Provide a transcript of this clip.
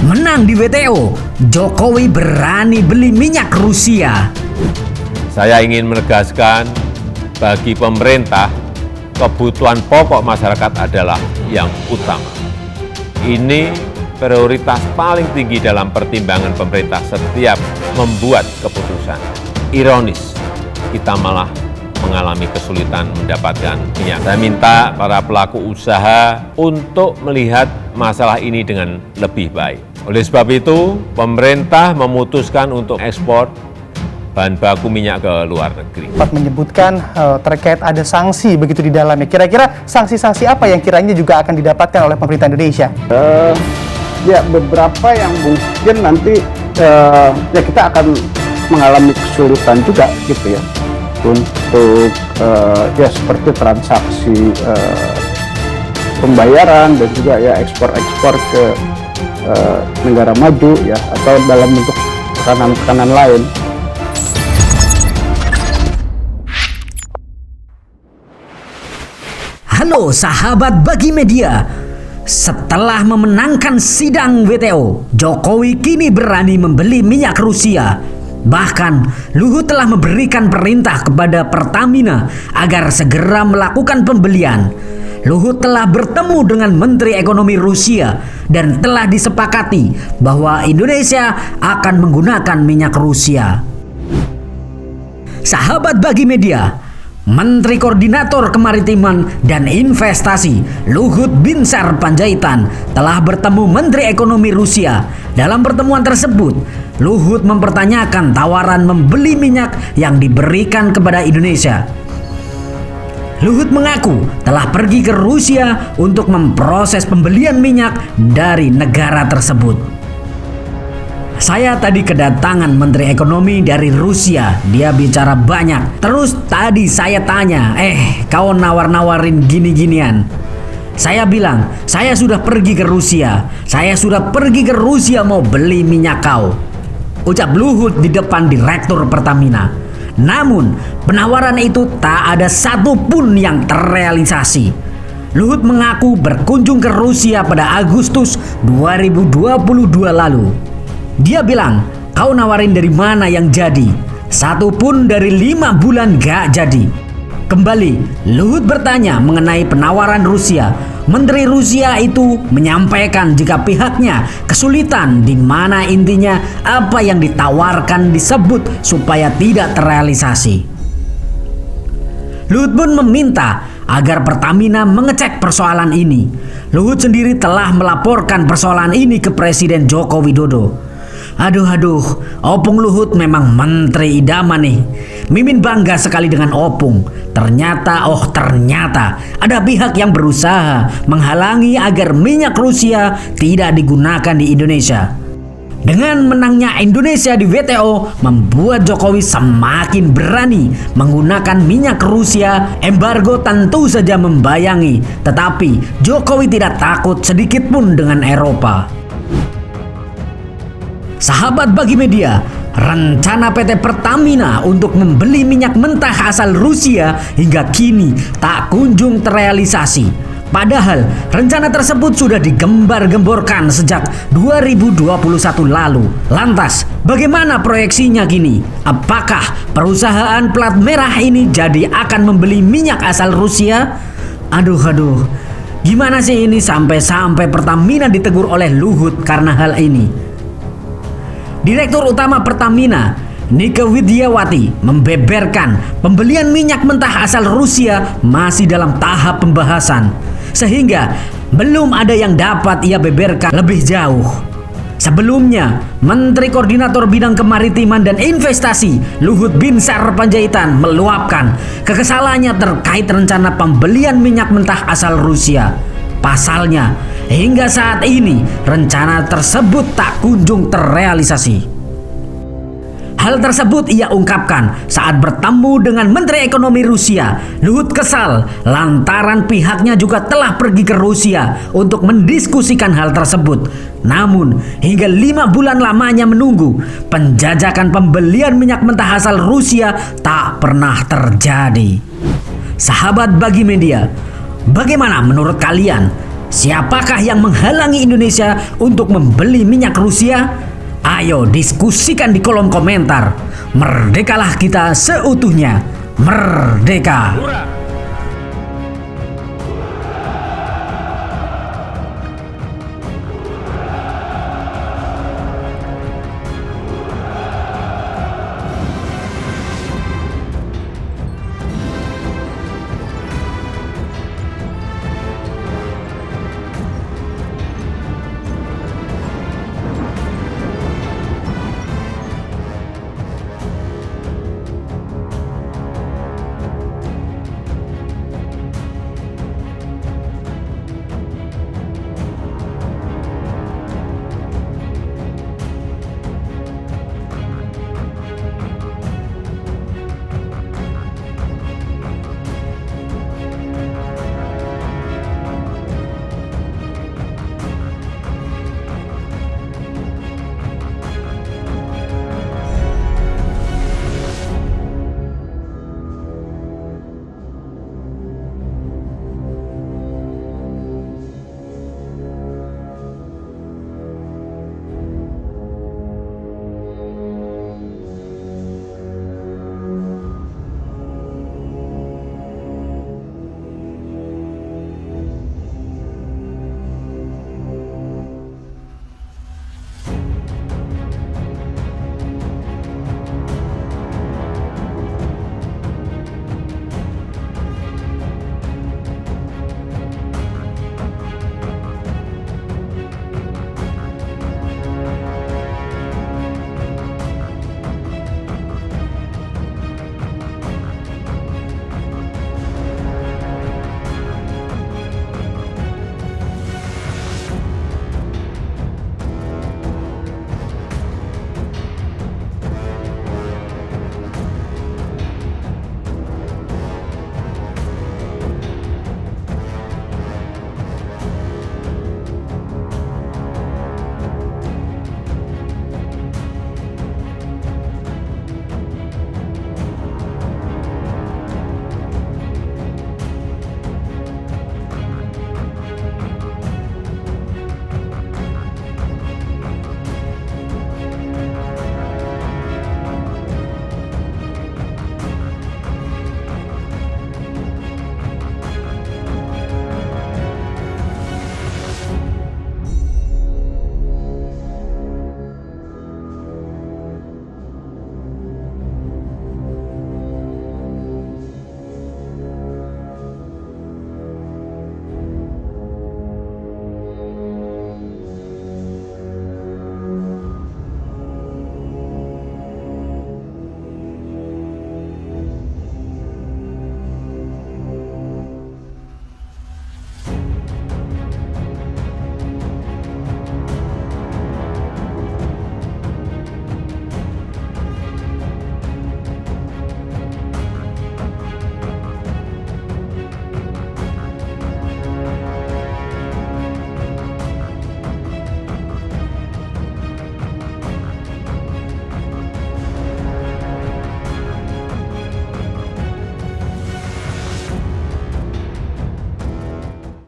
Menang di WTO, Jokowi berani beli minyak Rusia. Saya ingin menegaskan, bagi pemerintah, kebutuhan pokok masyarakat adalah yang utama. Ini prioritas paling tinggi dalam pertimbangan pemerintah setiap membuat keputusan. Ironis, kita malah mengalami kesulitan mendapatkan minyak. Saya minta para pelaku usaha untuk melihat masalah ini dengan lebih baik. Oleh sebab itu, pemerintah memutuskan untuk ekspor bahan baku minyak ke luar negeri. Pak menyebutkan terkait ada sanksi begitu di dalamnya. Kira-kira sanksi-sanksi apa yang kiranya juga akan didapatkan oleh pemerintah Indonesia? Ya beberapa yang mungkin nanti ya kita akan mengalami kesulitan juga gitu ya untuk ya seperti transaksi pembayaran dan juga ya ekspor ke negara maju ya atau dalam bentuk tekanan-tekanan lain. Halo sahabat Bagi Media. Setelah memenangkan sidang WTO, Jokowi kini berani membeli minyak Rusia. Bahkan Luhut telah memberikan perintah kepada Pertamina agar segera melakukan pembelian. Luhut telah bertemu dengan Menteri Ekonomi Rusia dan telah disepakati bahwa Indonesia akan menggunakan minyak Rusia. Sahabat Bagi Media, Menteri Koordinator Kemaritiman dan Investasi Luhut Binsar Panjaitan telah bertemu Menteri Ekonomi Rusia. Dalam pertemuan tersebut, Luhut mempertanyakan tawaran membeli minyak yang diberikan kepada Indonesia. Luhut mengaku telah pergi ke Rusia untuk memproses pembelian minyak dari negara tersebut. Saya tadi kedatangan Menteri Ekonomi dari Rusia. Dia bicara banyak. Terus tadi saya tanya, kau nawar-nawarin gini-ginian? Saya bilang, saya sudah pergi ke Rusia. Saya sudah pergi ke Rusia mau beli minyak kau, ucap Luhut di depan Direktur Pertamina. Namun, penawaran itu tak ada satupun yang terrealisasi. Luhut mengaku berkunjung ke Rusia pada Agustus 2022 lalu. Dia bilang, kau nawarin dari mana yang jadi? Satu pun dari 5 bulan gak jadi. Kembali, Luhut bertanya mengenai penawaran Rusia. Menteri Rusia itu menyampaikan jika pihaknya kesulitan di mana intinya apa yang ditawarkan disebut supaya tidak terrealisasi. Luhut pun meminta agar Pertamina mengecek persoalan ini. Luhut sendiri telah melaporkan persoalan ini ke Presiden Joko Widodo. Aduh, Opung Luhut memang menteri idaman nih. Mimin bangga sekali dengan Opung. Ternyata ada pihak yang berusaha menghalangi agar minyak Rusia tidak digunakan di Indonesia. Dengan menangnya Indonesia di WTO membuat Jokowi semakin berani menggunakan minyak Rusia. Embargo tentu saja membayangi, tetapi Jokowi tidak takut sedikit pun dengan Eropa. Sahabat Bagi Media, rencana PT Pertamina untuk membeli minyak mentah asal Rusia hingga kini tak kunjung terrealisasi. Padahal rencana tersebut sudah digembar-gemborkan sejak 2021 lalu. Lantas, bagaimana proyeksinya kini? Apakah perusahaan plat merah ini jadi akan membeli minyak asal Rusia? Aduh, gimana sih ini sampai Pertamina ditegur oleh Luhut karena hal ini? Direktur Utama Pertamina, Nike Widiawati, membeberkan pembelian minyak mentah asal Rusia masih dalam tahap pembahasan, sehingga belum ada yang dapat ia beberkan lebih jauh. Sebelumnya, Menteri Koordinator Bidang Kemaritiman dan Investasi Luhut Binsar Panjaitan meluapkan kekesalannya terkait rencana pembelian minyak mentah asal Rusia. Pasalnya, hingga saat ini rencana tersebut tak kunjung terrealisasi. Hal tersebut ia ungkapkan saat bertemu dengan Menteri Ekonomi Rusia. Luhut kesal lantaran pihaknya juga telah pergi ke Rusia untuk mendiskusikan hal tersebut. Namun hingga 5 bulan lamanya menunggu, penjajakan pembelian minyak mentah asal Rusia tak pernah terjadi. Sahabat Bagi Media, bagaimana menurut kalian? Siapakah yang menghalangi Indonesia untuk membeli minyak Rusia? Ayo diskusikan di kolom komentar. Merdekalah kita seutuhnya. Merdeka!